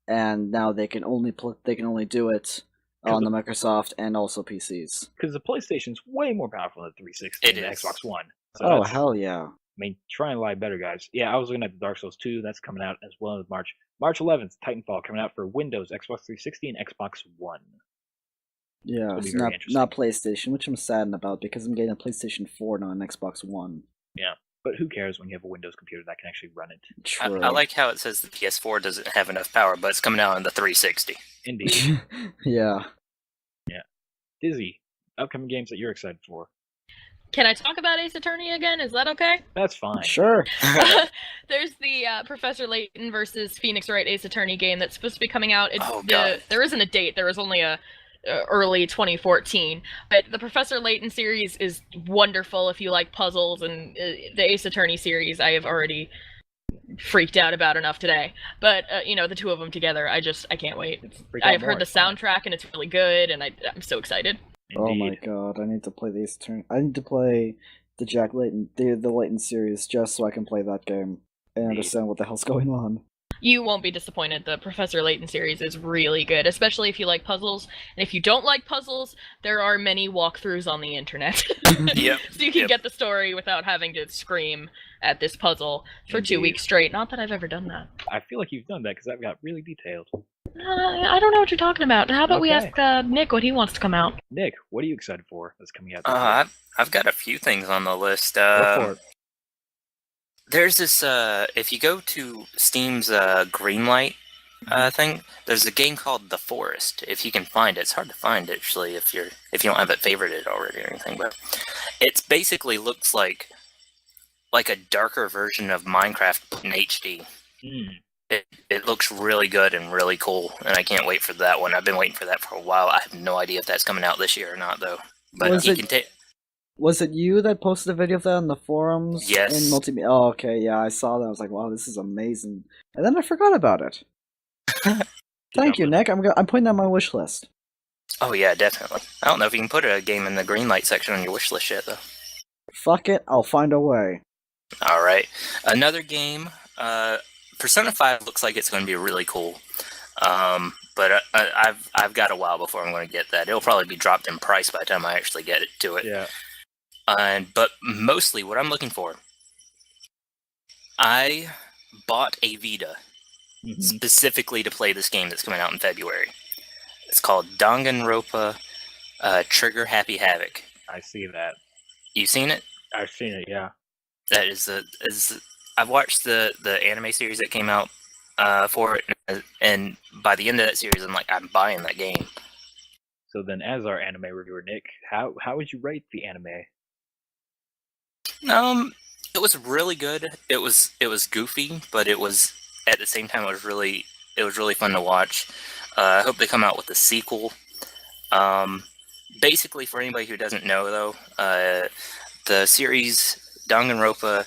and now they can only do it on the Microsoft and also PCs. Because the PlayStation's way more powerful than the 360 and the Xbox One. So hell yeah! I mean, try and lie better, guys. Yeah, I was looking at the Dark Souls 2. That's coming out as well as March. March 11th, Titanfall coming out for Windows, Xbox 360, and Xbox One. Yeah, it's not PlayStation, which I'm saddened about because I'm getting a PlayStation 4, not an Xbox One. Yeah, but who cares when you have a Windows computer that can actually run it? True. I like how it says the PS4 doesn't have enough power, but it's coming out on the 360. Indeed. Yeah. Yeah. Dizzy, upcoming games that you're excited for. Can I talk about Ace Attorney again? Is that okay? That's fine. Sure. There's the Professor Layton versus Phoenix Wright Ace Attorney game that's supposed to be coming out. God. There isn't a date. There was only a early 2014. But the Professor Layton series is wonderful if you like puzzles, and the Ace Attorney series I have already freaked out about enough today. But the two of them together, I can't wait. I've heard the soundtrack and it's really good, and I'm so excited. Indeed. Oh my god, I need to play the Ace Attorney. I need to play the Jack Layton, the Layton series, just so I can play that game and understand what the hell's going on. You won't be disappointed. The Professor Layton series is really good, especially if you like puzzles. And if you don't like puzzles, there are many walkthroughs on the internet. Yep. So you can get the story without having to scream at this puzzle for 2 weeks straight. Not that I've ever done that. I feel like you've done that because that got really detailed. I don't know what you're talking about. How about we ask Nick what he wants to come out? Nick, what are you excited for that's coming out this year? I've got a few things on the list. Go for it. There's this, if you go to Steam's Greenlight thing, there's a game called The Forest. If you can find it, it's hard to find actually if you don't have it favorited already or anything. But it basically looks like a darker version of Minecraft in HD. It looks really good and really cool, and I can't wait for that one. I've been waiting for that for a while. I have no idea if that's coming out this year or not, though. But Was it you that posted a video of that on the forums? Yes. In multimedia. Oh, okay, yeah, I saw that. I was like, wow, this is amazing. And then I forgot about it. Thank you, Nick. I'm putting that on my wish list. Oh yeah, definitely. I don't know if you can put a game in the Greenlight section on your wish list yet, though. Fuck it, I'll find a way. All right, another game. Persona 5 looks like it's going to be really cool. But I've got a while before I'm going to get that. It'll probably be dropped in price by the time I actually get to it. Yeah. But mostly what I'm looking for, I bought a Vita specifically to play this game that's coming out in February. It's called Danganronpa Trigger Happy Havoc. I see that. You seen it? I've seen it, yeah. That is I've watched the anime series that came out for it, and by the end of that series, I'm buying that game. So then, as our anime reviewer, Nick, how would you rate the anime? It was really good. It was goofy, but it was at the same time it was really fun to watch. I hope they come out with a sequel. Basically, for anybody who doesn't know, though, the series Danganronpa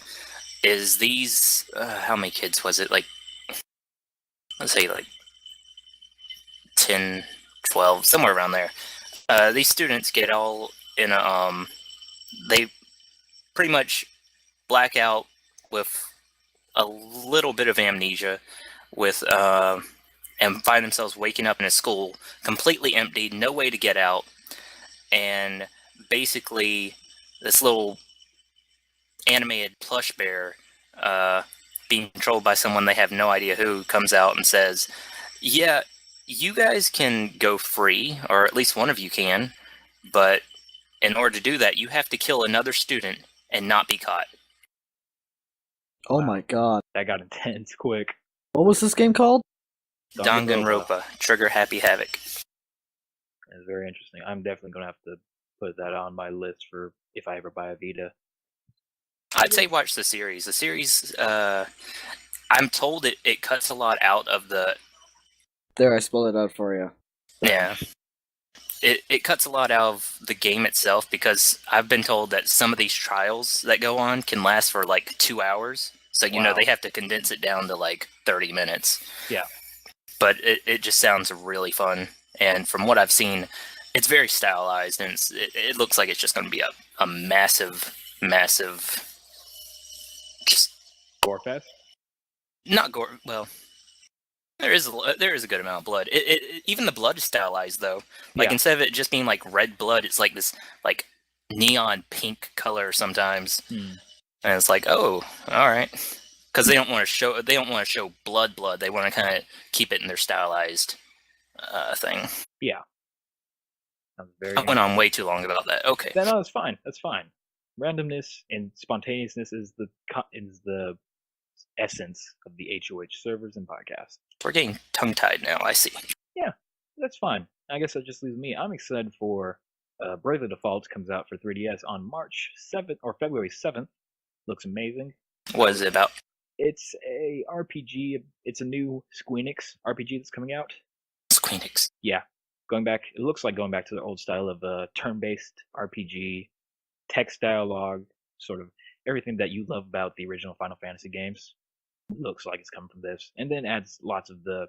is these. How many kids was it? Let's say 10, 12, somewhere around there. These students get all in a they pretty much black out with a little bit of amnesia and find themselves waking up in a school completely empty, no way to get out, and basically this little animated plush bear being controlled by someone they have no idea who comes out and says, yeah, you guys can go free, or at least one of you can, but in order to do that, you have to kill another student and not be caught. Oh my god. That got intense quick. What was this game called? Danganronpa Trigger Happy Havoc. It's very interesting. I'm definitely going to have to put that on my list for if I ever buy a Vita. I'd say watch the series. The series, I'm told it cuts a lot out of the... There, I spelled it out for you. Yeah. It cuts a lot out of the game itself, because I've been told that some of these trials that go on can last for 2 hours. So, they have to condense it down to 30 minutes. Yeah. but it just sounds really fun. And from what I've seen, it's very stylized, and it looks like it's just going to be a massive, just Gore fest. not gore. Well, there is a good amount of blood. Even the blood is stylized though. Like instead of it just being like red blood, it's like this like neon pink color sometimes, and it's like, oh, all right, because they don't want to show blood. They want to kind of keep it in their stylized thing. Yeah. I went on way too long about that. Okay. No, that's fine. That's fine. Randomness and spontaneousness is the essence of the HoH servers and podcasts. We're getting tongue-tied now, I see. Yeah, that's fine. I guess that just leaves me. I'm excited for Bravely Default comes out for 3DS on March 7th or February 7th. Looks amazing. What is it about? It's a RPG. It's a new Squeenix RPG that's coming out. Squeenix. Yeah. It looks like going back to the old style of turn-based RPG, text dialogue, sort of everything that you love about the original Final Fantasy games. Looks like it's coming from this, and then adds lots of the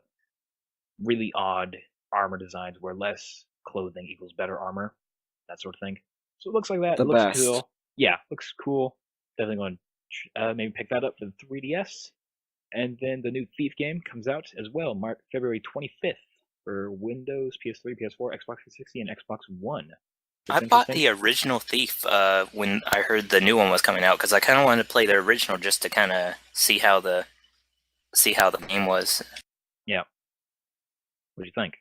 really odd armor designs where less clothing equals better armor, that sort of thing. So it looks like that. The It looks best. cool. Yeah, looks cool. Definitely going to maybe pick that up for the 3DS. And then the new Thief game comes out as well, February 25th for Windows, PS3, PS4, Xbox 360, and Xbox One. I bought the original Thief when I heard the new one was coming out because I kind of wanted to play the original just to kind of see how the game was. Yeah. What do you think?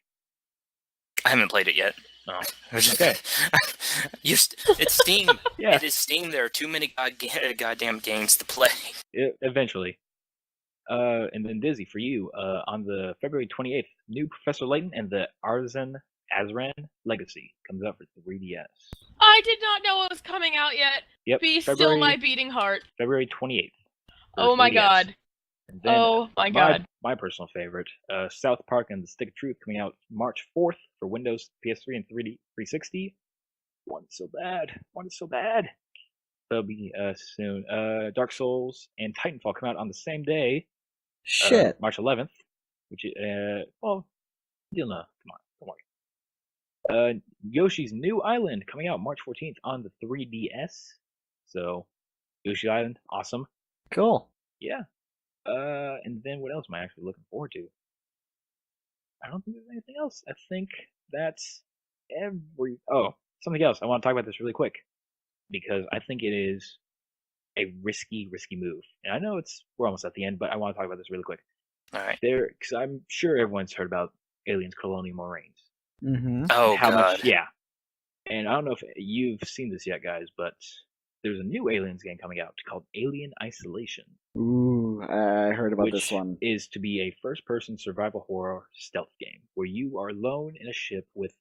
I haven't played it yet. Oh. Okay. It's Steam. Yeah. It is Steam. There are too many goddamn games to play. Eventually. And then Dizzy, for you, on the February 28th, new Professor Layton and the Azran Legacy comes out for 3DS. I did not know it was coming out yet. Yep. Be still my beating heart. February 28th. Oh my 3DS. God. And then, Oh my God. My personal favorite, South Park and the Stick of Truth coming out March 4th for Windows, PS3, and 360. One is so bad. That'll be soon. Dark Souls and Titanfall come out on the same day. Shit. March 11th. Which well, you'll know. Come on, don't worry. Yoshi's New Island coming out March 14th on the 3DS. So, Yoshi Island, awesome. Cool. Yeah. And then what else am I actually looking forward to? I don't think there's anything else. I think that's something else. I want to talk about this really quick because I think it is a risky move. And I know we're almost at the end, but I want to talk about this really quick. All right. Because I'm sure everyone's heard about Aliens Colonial Marines. Mm-hmm. Oh, God. Yeah. And I don't know if you've seen this yet, guys, but there's a new Aliens game coming out called Alien Isolation. Ooh, I heard about this one. Which is to be a first-person survival horror stealth game where you are alone in a ship with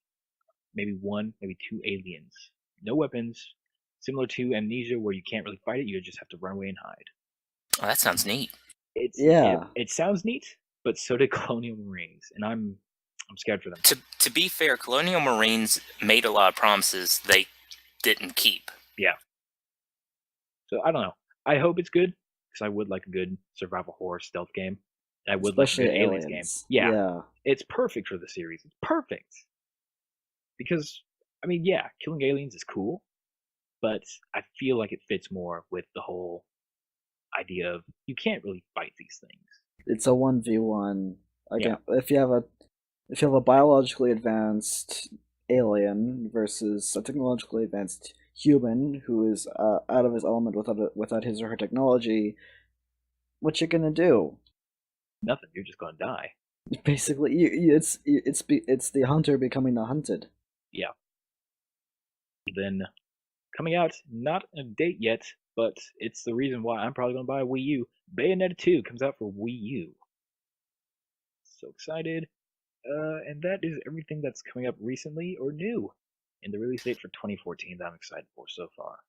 maybe one, maybe two aliens. No weapons. Similar to Amnesia, where you can't really fight it, you just have to run away and hide. Oh, that sounds neat. It sounds neat, but so did Colonial Marines, and I'm scared for them. To be fair, Colonial Marines made a lot of promises they didn't keep. Yeah. So I don't know. I hope it's good because I would like a good survival horror stealth game. I would Especially like a good aliens game. Yeah. It's perfect for the series. It's perfect. Because I mean, yeah, killing aliens is cool, but I feel like it fits more with the whole idea of you can't really fight these things. It's a 1v1. Again, if you have a biologically advanced alien versus a technologically advanced human who is out of his element without his or her technology, what you gonna do? Nothing. You're just gonna die. Basically, it's the hunter becoming the hunted. Yeah. Then coming out, not a date yet, but it's the reason why I'm probably gonna buy a Wii U. Bayonetta 2 comes out for Wii U. So excited. And that is everything that's coming up recently or new in the release date for 2014 that I'm excited for so far.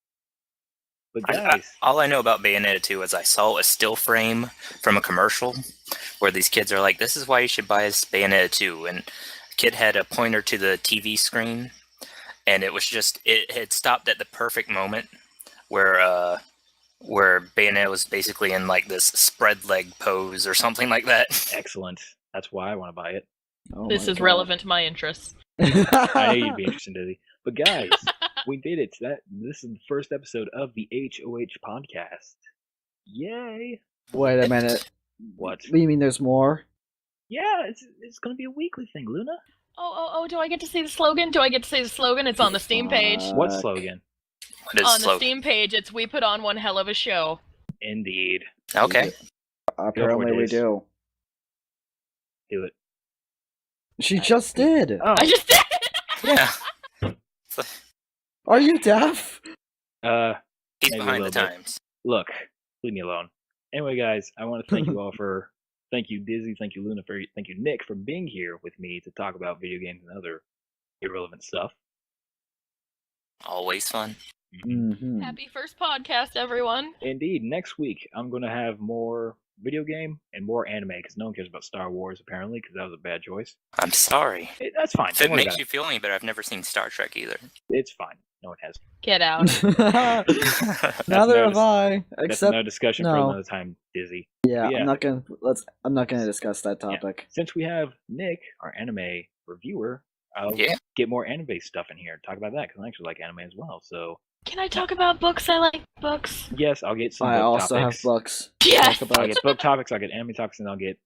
But guys, all I know about Bayonetta 2 is I saw a still frame from a commercial where these kids are like, this is why you should buy Bayonetta 2. And a kid had a pointer to the TV screen, and it had stopped at the perfect moment where Bayonetta was basically in like this spread leg pose or something like that. excellent. That's why I want to buy it. Oh This my is God. relevant to my interests. I knew you'd be interested, Dizzy. But guys, we did it. This is the first episode of the HoH Podcast. Yay! Wait a minute. What? What do you mean there's more? Yeah, it's gonna be a weekly thing, Luna. Oh, do I get to say the slogan? Do I get to say the slogan? It's on the Steam page. What Fuck. slogan? What is On the slogan? Steam page, it's "We put on one hell of a show." Indeed. Okay. Apparently we Diz. do. Do it. She just did. Oh, I just did. Yeah. Are you deaf? He's Maybe a behind the little bit. times. look, leave me alone. Anyway, guys, I want to thank you all for, thank you Dizzy, thank you Luna, thank you Nick for being here with me to talk about video games and other irrelevant stuff. Always fun. Mm-hmm. Happy first podcast, everyone. Indeed, next week I'm going to have more video game and more anime because no one cares about Star Wars apparently because that was a bad choice. I'm sorry. That's fine. If Don't it worry makes about you feel any better, I've never seen Star Trek either. it. It's fine. No one has. Get out. Neither no have I. That's Except no discussion for no. another time, Dizzy. yeah, Yeah. I'm not gonna discuss that topic. Since we have Nick, our anime reviewer, I'll Yeah. get more anime stuff in here. Talk about that because I actually like anime as well. So Can I talk about books? I like books. yes, I'll get some I book also topics. have books. Yes. Talk I'll about. get book topics, I'll get anime topics, and I'll get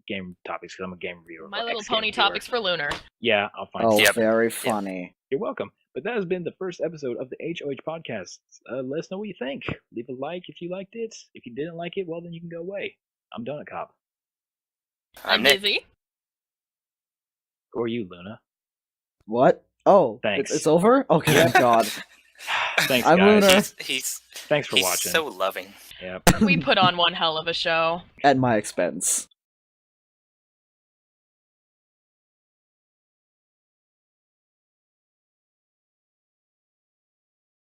game topics because I'm a game reviewer. My or Little ex-game Pony reviewer. topics for Lunar. Yeah, I'll find. Oh, Yep. very funny. You're welcome. But that has been the first episode of the HoH Podcast. Let us know what you think. Leave a like if you liked it. If you didn't like it, well, then you can go away. I'm done, cop. I'm Nick. busy. Or you, Luna. What? Oh, Thanks. It's over. Okay, thank God. Thanks, I'm guys. Luna. He's Thanks for he's watching. so loving. Yeah. We put on one hell of a show. At my expense.